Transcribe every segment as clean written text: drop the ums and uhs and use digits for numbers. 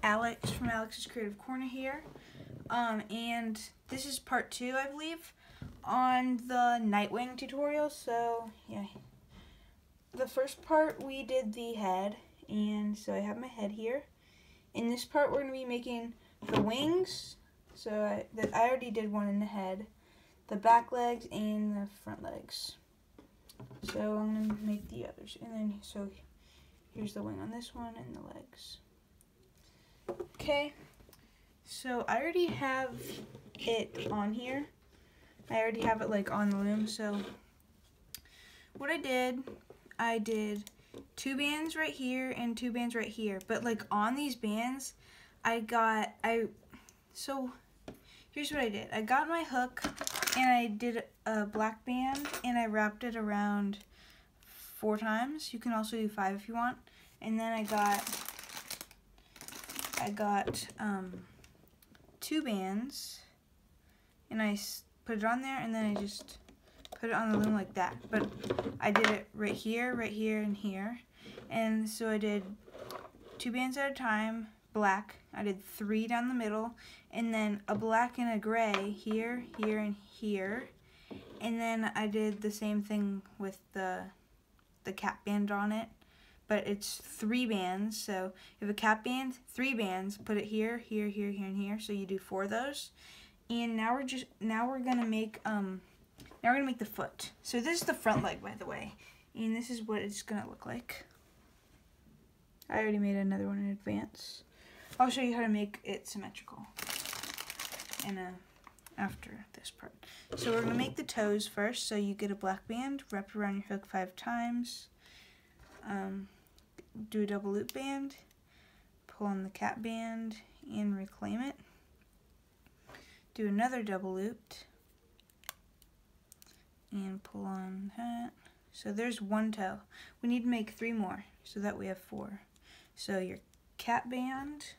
Alex from Alex's Creative Corner here, and this is part 2, I believe, on the NightWing tutorial. So yeah, the first part we did the head, and so I have my head here. In this part we're going to be making the wings, so I already did one in the head, the back legs, and the front legs. So I'm going to make the others, and then so here's the wing on this one and the legs. Okay, so I already have it on here. I already have it like on the loom. So what I did 2 bands right here and 2 bands right here. But like on these bands, so here's what I did. I got my hook and I did a black band and I wrapped it around 4 times. You can also do 5 if you want. And then I got 2 bands and I put it on there, and then I just put it on the loom like that. But I did it right here, and here. And so I did 2 bands at a time, black. I did 3 down the middle, and then a black and a gray here, here, and here. And then I did the same thing with the cap band on it. But it's 3 bands, so if a cap band, 3 bands, put it here, here, here, here, and here. So you do 4 of those. And now we're gonna make the foot. So this is the front leg, by the way, and this is what it's gonna look like. I already made another one in advance. I'll show you how to make it symmetrical after this part. So we're gonna make the toes first. So you get a black band, wrap it around your hook 5 times. Do a double loop band, pull on the cap band and reclaim it. Do another double loop and pull on that. So there's 1 toe. We need to make 3 more, so that we have 4. So your cap band,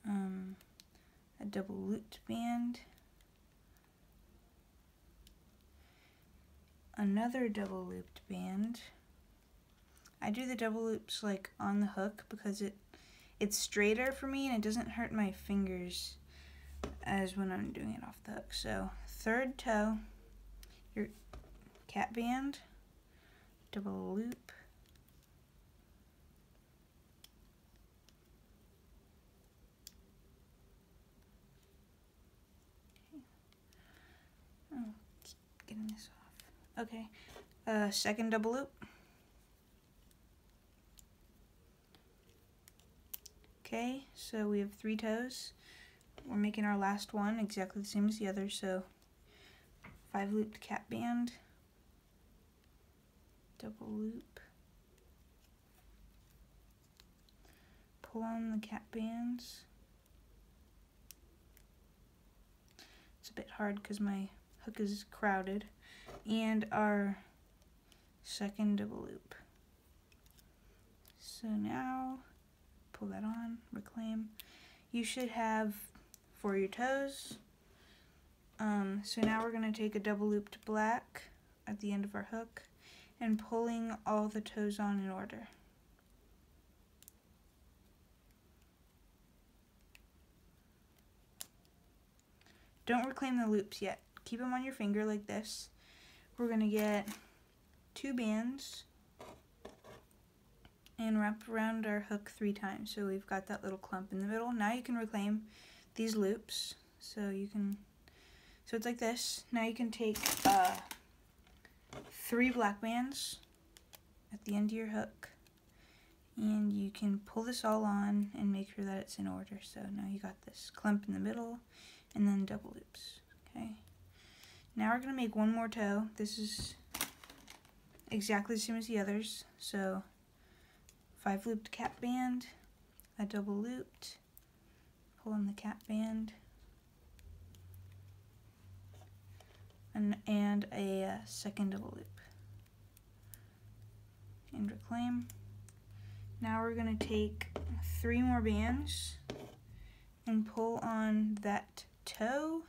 a double loop band, another double looped band. I do the double loops like on the hook because it's straighter for me and it doesn't hurt my fingers as when I'm doing it off the hook. So 3rd toe, your cap band, double loop, oh, keep getting this off. Okay, 2nd double loop. Okay, so we have 3 toes. We're making our last one exactly the same as the other, so 5 looped cap band, double loop, pull on the cap bands. It's a bit hard because my hook is crowded, and our 2nd double loop. So now pull that on, reclaim. You should have 4 your toes. So now we're going to take a double looped black at the end of our hook and pulling all the toes on in order. Don't reclaim the loops yet. Keep them on your finger like this. We're going to get 2 bands and wrap around our hook 3 times. So we've got that little clump in the middle. Now you can reclaim these loops. So it's like this. Now you can take 3 black bands at the end of your hook, and you can pull this all on and make sure that it's in order. So now you got this clump in the middle and then double loops. Okay. Now we're gonna make 1 more toe. This is exactly the same as the others. So 5 looped cap band, a double looped, pull on the cap band, and a 2nd double loop, and reclaim. Now we're going to take 3 more bands and pull on that toe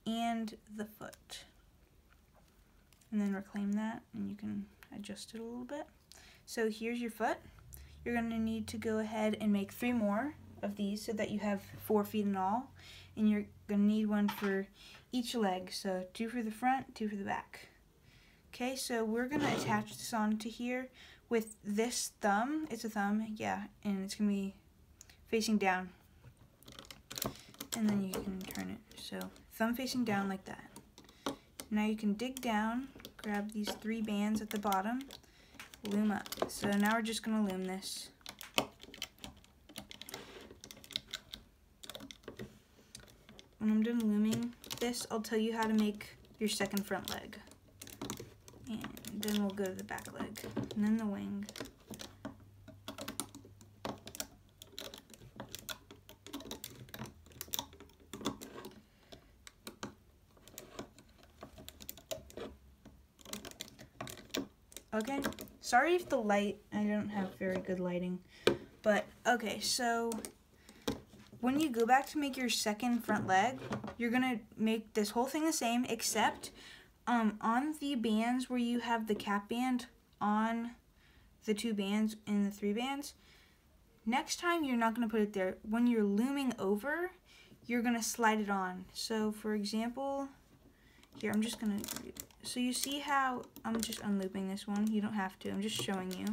and the foot, and then reclaim that, and you can adjust it a little bit. So here's your foot. you're going to need to go ahead and make 3 more of these so that you have 4 feet in all. And you're going to need one for each leg. So 2 for the front, 2 for the back. Okay, so we're going to attach this onto here with this thumb. It's a thumb, yeah, and it's going to be facing down. And then you can turn it. So thumb facing down like that. Now you can dig down, grab these 3 bands at the bottom, loom up. So now we're just going to loom this. When I'm done looming this, I'll tell you how to make your second front leg. And then we'll go to the back leg, and then the wing. Okay, sorry if the light, I don't have very good lighting, but okay, so when you go back to make your second front leg, you're gonna make this whole thing the same, except on the bands where you have the cap band on the 2 bands and the 3 bands, next time you're not gonna put it there. When you're looming over, you're gonna slide it on. So for example, here I'm just gonna, so you see how I'm just unlooping this one. You don't have to, I'm just showing you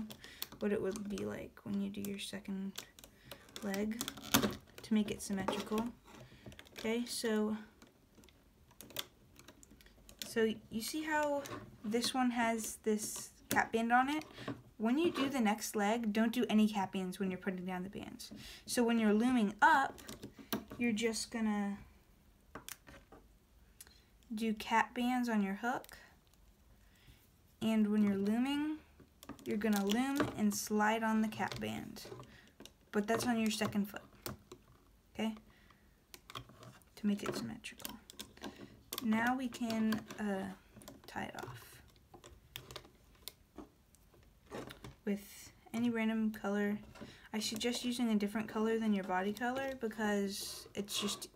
what it would be like when you do your second leg to make it symmetrical. Okay, so you see how this one has this cap band on it? When you do the next leg, don't do any cap bands when you're putting down the bands. So when you're looming up, you're just gonna do cap bands on your hook. And when you're looming, you're gonna loom and slide on the cap band. But that's on your second foot, okay? To make it symmetrical. Now we can tie it off with any random color. I suggest using a different color than your body color because it's just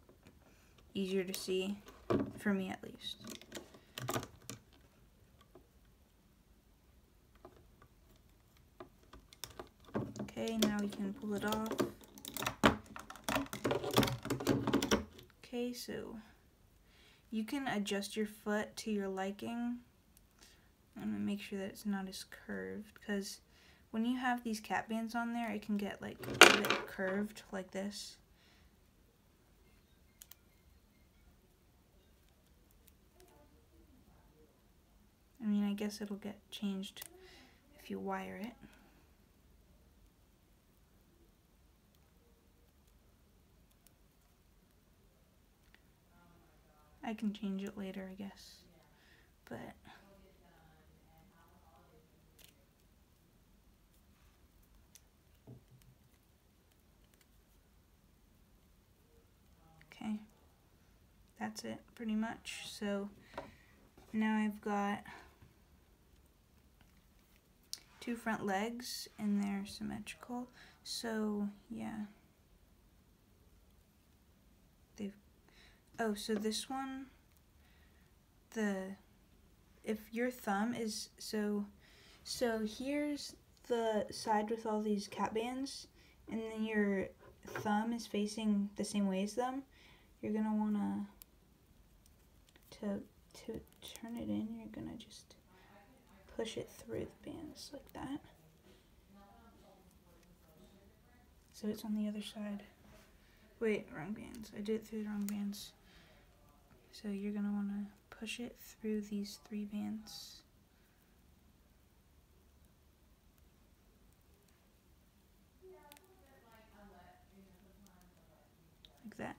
easier to see, for me at least. Okay, now we can pull it off. Okay, so you can adjust your foot to your liking. I'm gonna make sure that it's not as curved, because when you have these cap bands on there, it can get like a bit curved like this. I mean, I guess it'll get changed if you wire it. I can change it later, I guess, but okay, that's it pretty much. So now I've got 2 front legs and they're symmetrical. So yeah, so this one, if your thumb is, so here's the side with all these cap bands, and then your thumb is facing the same way as them, you're gonna wanna, to turn it in, you're gonna just push it through the bands like that. So it's on the other side. Wait, wrong bands. I did it through the wrong bands. So you're gonna wanna push it through these 3 bands. Like that.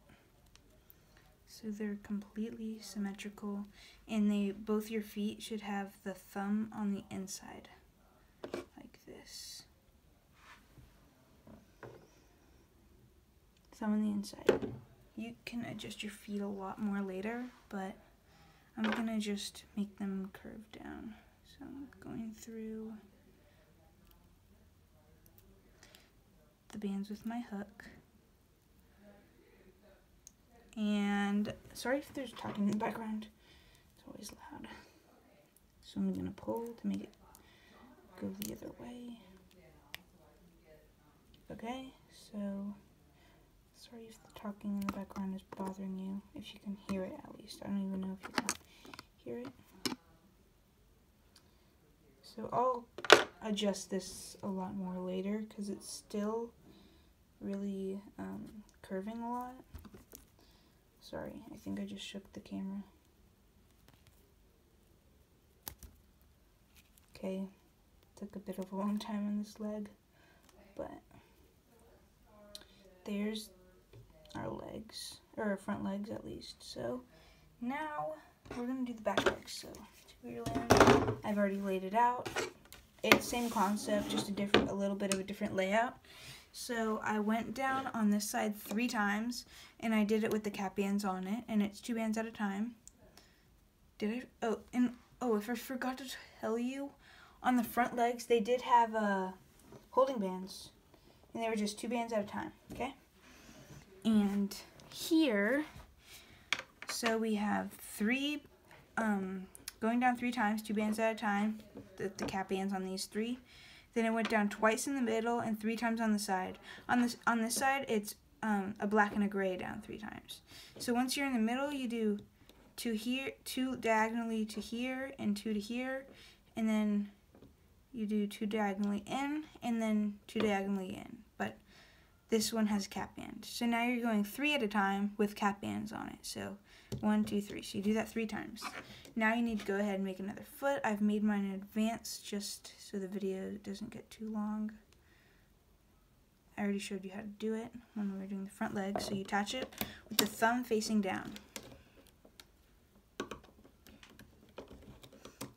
So they're completely symmetrical, and both your feet should have the thumb on the inside, like this. Thumb on the inside. You can adjust your feet a lot more later, but I'm gonna just make them curve down. So I'm going through the bands with my hook. And sorry if there's talking in the background, it's always loud. So I'm gonna pull to make it go the other way. Okay, so sorry if the talking in the background is bothering you, if you can hear it at least. I don't even know if you can hear it. So I'll adjust this a lot more later because it's still really curving a lot. Sorry, I think I just shook the camera. Okay, took a bit of a long time on this leg, but there's our legs, or our front legs at least. So now we're gonna do the back legs. So I've already laid it out. It's same concept, just a little bit of a different layout. So I went down on this side 3 times, and I did it with the cap bands on it, and it's 2 bands at a time. If I forgot to tell you, on the front legs they did have holding bands, and they were just 2 bands at a time. Okay, and here, so we have 3 going down 3 times, 2 bands at a time, the cap bands on these 3. Then it went down twice in the middle and 3 times on the side. On this side, it's a black and a gray down 3 times. So once you're in the middle, you do 2 here, 2 diagonally to here, and 2 to here, and then you do 2 diagonally in, and then 2 diagonally in. But this one has a cap band. So now you're going 3 at a time with cap bands on it. So 1, 2, 3. So you do that 3 times. Now you need to go ahead and make another foot. I've made mine in advance just so the video doesn't get too long. I already showed you how to do it when we were doing the front leg. So you attach it with the thumb facing down.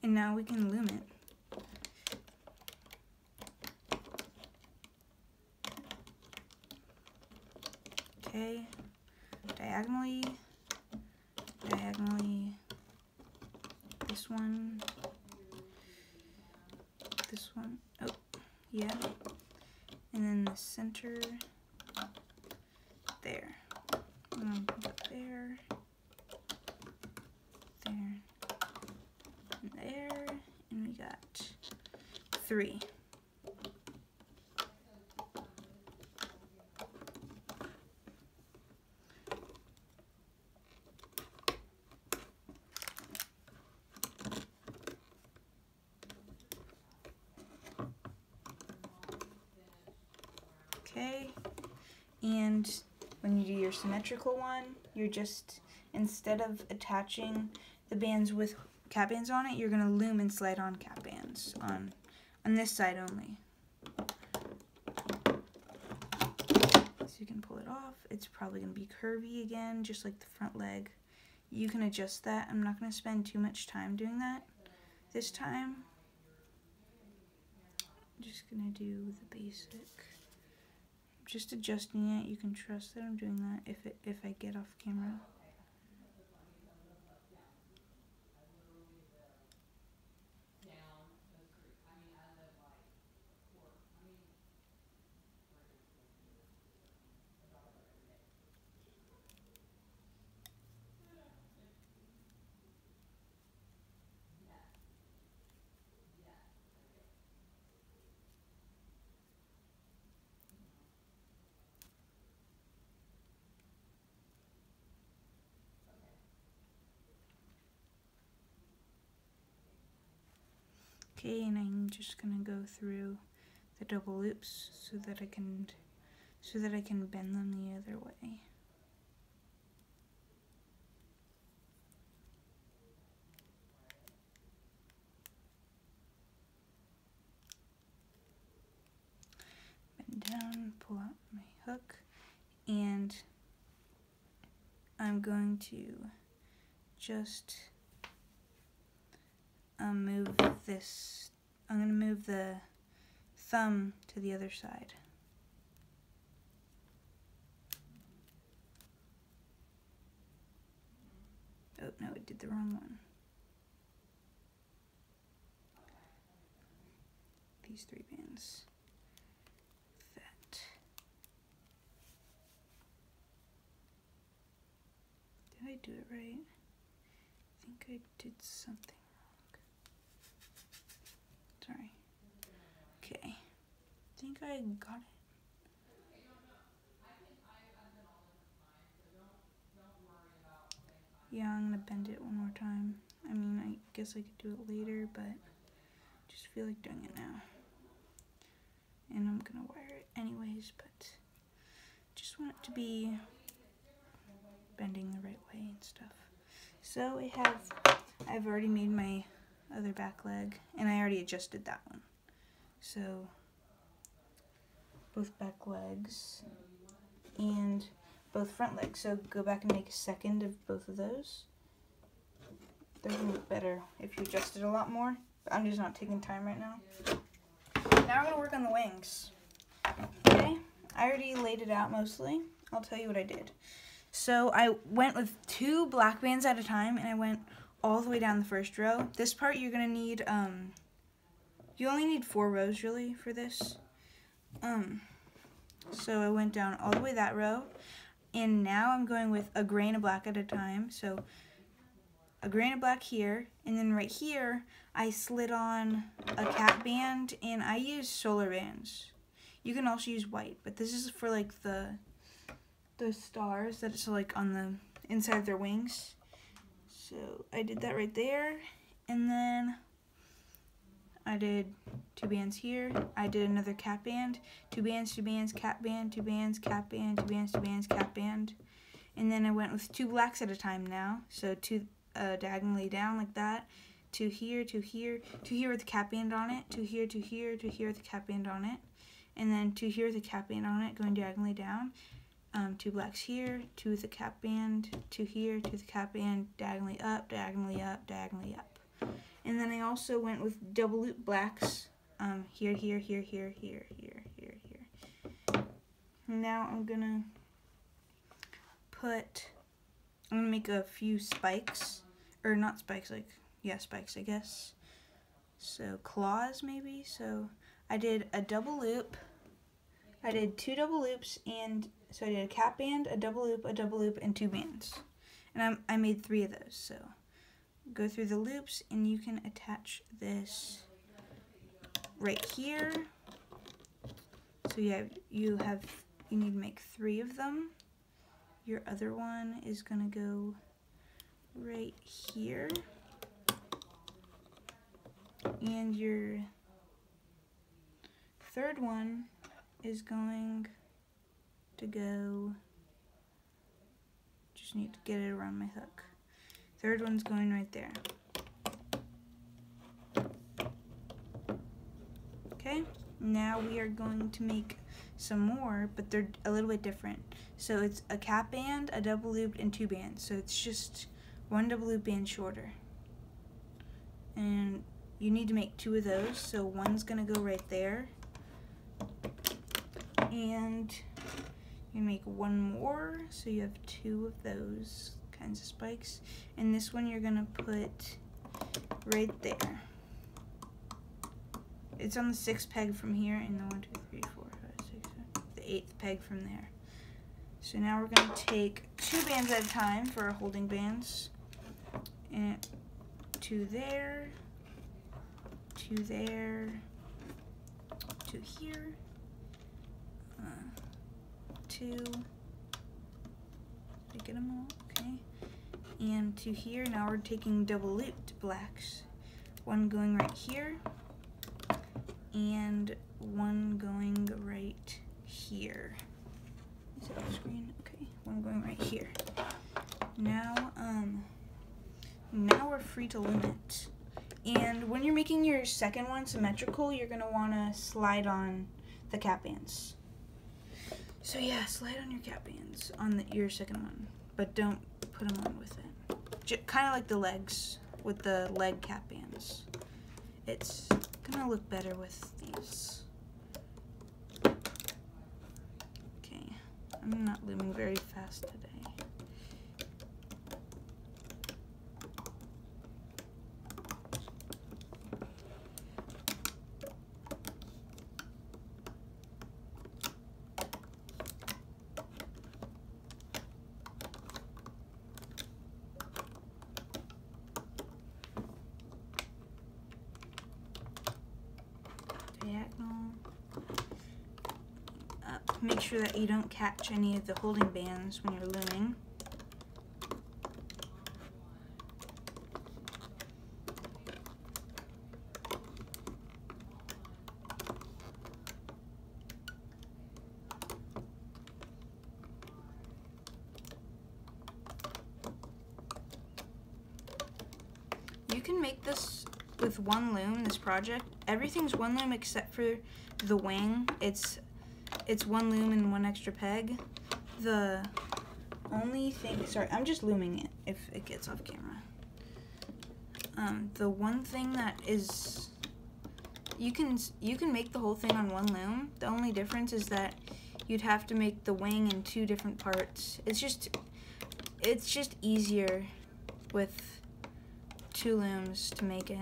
And now we can loom it. Okay, diagonally, this one, oh, yeah, and then the center, there, and there, and we got 3. Okay, and when you do your symmetrical one, you're just, instead of attaching the bands with cap bands on it, you're going to loom and slide on cap bands on this side only. So you can pull it off. It's probably going to be curvy again, just like the front leg. You can adjust that. I'm not going to spend too much time doing that this time. I'm just going to do the basic. Just adjusting it. You can trust that I'm doing that if I get off camera. Okay, and I'm just gonna go through the double loops so that I can bend them the other way. Bend down, pull out my hook, and I'm going to just move this. I'm going to move the thumb to the other side. Oh no, it did the wrong one. These 3 bands. That. Did I do it right? I think I did something wrong. Sorry. Okay. I think I got it. Yeah, I'm gonna bend it one more time. I mean, I guess I could do it later, but just feel like doing it now. And I'm gonna wire it anyways, but just want it to be bending the right way and stuff. So I've already made my other back leg, and I already adjusted that one. So both back legs and both front legs. So go back and make a second of both of those. They're gonna look better if you adjust it a lot more, but I'm just not taking time right now. Now we're gonna work on the wings. Okay, I already laid it out mostly. I'll tell you what I did. So I went with 2 black bands at a time, and I went all the way down the first row. This part you're gonna need, you only need 4 rows really for this. So I went down all the way that row, and now I'm going with a grain of black at a time. So a grain of black here, and then right here I slid on a cap band, and I used solar bands. You can also use white, but this is for like the stars that's like on the inside of their wings. So I did that right there, and then I did 2 bands here. I did another cap band, 2 bands, 2 bands, cap band, 2 bands, cap band, 2 bands, 2 bands, cap band. And then I went with 2 blacks at a time now. So 2 diagonally down like that. 2 here, 2 here, 2 here with the cap band on it, 2 here, 2 here, 2 here with the cap band on it. And then 2 here with the cap band on it, going diagonally down. 2 blacks here, 2 with the cap band, 2 here, 2 with the cap band, diagonally up, diagonally up, diagonally up. And then I also went with double loop blacks, here, here, here, here, here, here, here, here. Now I'm gonna make a few spikes, or not spikes, like, yeah, spikes, I guess. So claws maybe. So I did a double loop. I did 2 double loops, and so I did a cap band, a double loop, and 2 bands. And I made 3 of those. So go through the loops, and you can attach this right here. So you need to make 3 of them. Your other one is gonna go right here, and your third one is going to go, just need to get it around my hook. Third one's going right there. Okay, now we are going to make some more, but they're a little bit different. So it's a cap band, a double loop, and 2 bands. So it's just 1 double loop band shorter. And you need to make 2 of those. So one's gonna go right there. And you make 1 more, so you have 2 of those kinds of spikes. And this one you're gonna put right there. It's on the 6th peg from here, and the 1, 2, 3, 4, 5, 6, 7, the 8th peg from there. So now we're gonna take 2 bands at a time for our holding bands. And 2 there, 2 there, 2 here, 2. Did I get them all? Okay. And 2 here. Now we're taking double looped blacks. 1 going right here, and 1 going right here. Is it off screen? Okay, 1 going right here. Now we're free to loom it. And when you're making your second one symmetrical, you're gonna wanna slide on the cap bands. So yeah, slide on your cap bands on your second one, but don't put them on with it. Kind of like the legs with the leg cap bands. It's gonna look better with these. Okay, I'm not looming very fast today. Diagonal up. Make sure that you don't catch any of the holding bands when you're looming. can make this with one loom, this project. Everything's one loom except for the wing. It's one loom and one extra peg. The only thing, sorry, I'm just looming it if it gets off camera. The one thing that is, you can make the whole thing on one loom. The only difference is that you'd have to make the wing in 2 different parts. It's just easier with 2 looms to make it.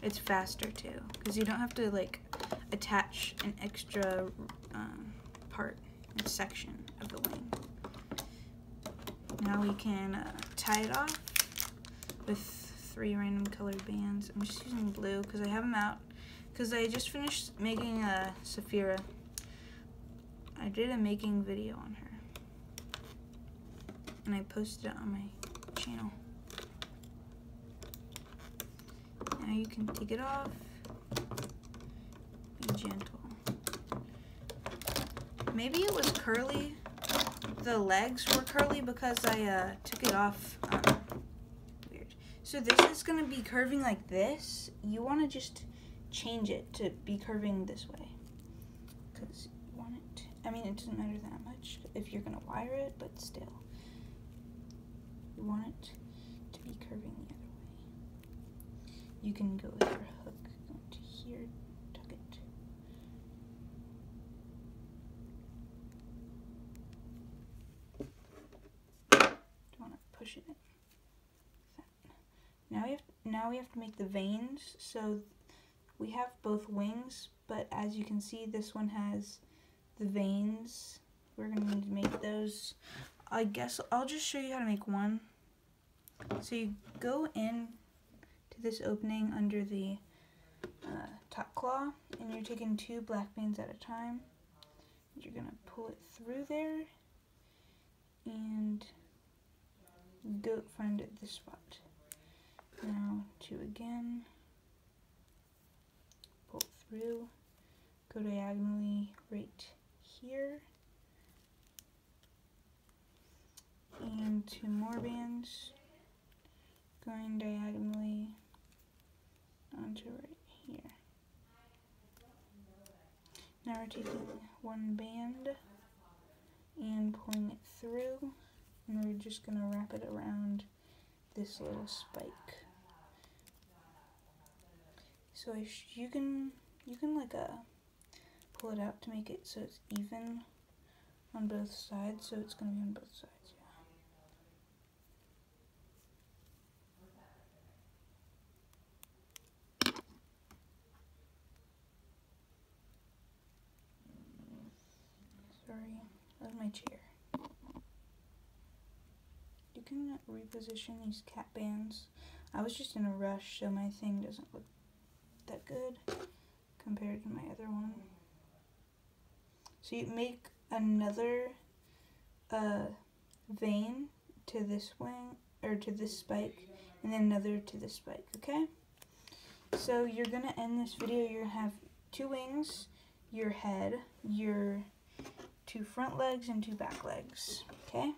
It's faster too, because you don't have to like attach an extra part and section of the wing. Now we can tie it off with 3 random colored bands. I'm just using blue because I have them out, because I just finished making a Saphira. I did a making video on her, and I posted it on my channel. Now you can take it off. Be gentle. Maybe it was curly. The legs were curly because I took it off. Weird. So this is going to be curving like this. You want to just change it to be curving this way, because you want it. I mean, it doesn't matter that much if you're going to wire it, but still. You want it to be curving the other way. You can go with your hook to here, tuck it. Don't want to push it in. Now we have to make the veins. So we have both wings, but as you can see, this one has the veins. We're gonna need to make those. I guess I'll just show you how to make one. So you go in to this opening under the top claw, and you're taking 2 black bands at a time. You're gonna pull it through there and go find it this spot. Now 2 again, pull through, go diagonally right here, and 2 more bands, going diagonally onto right here. Now we're taking 1 band and pulling it through, and we're just going to wrap it around this little spike. So you can like pull it out to make it so it's even on both sides. So it's going to be on both sides. Sorry, that was my chair. You can reposition these cap bands. I was just in a rush, so my thing doesn't look that good compared to my other one. So you make another vein to this wing, or to this spike, and then another to this spike, okay? So you're gonna end this video, you're gonna have 2 wings, your head, your 2 front legs, and 2 back legs, okay?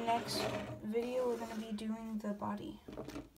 Next video, we're gonna be doing the body.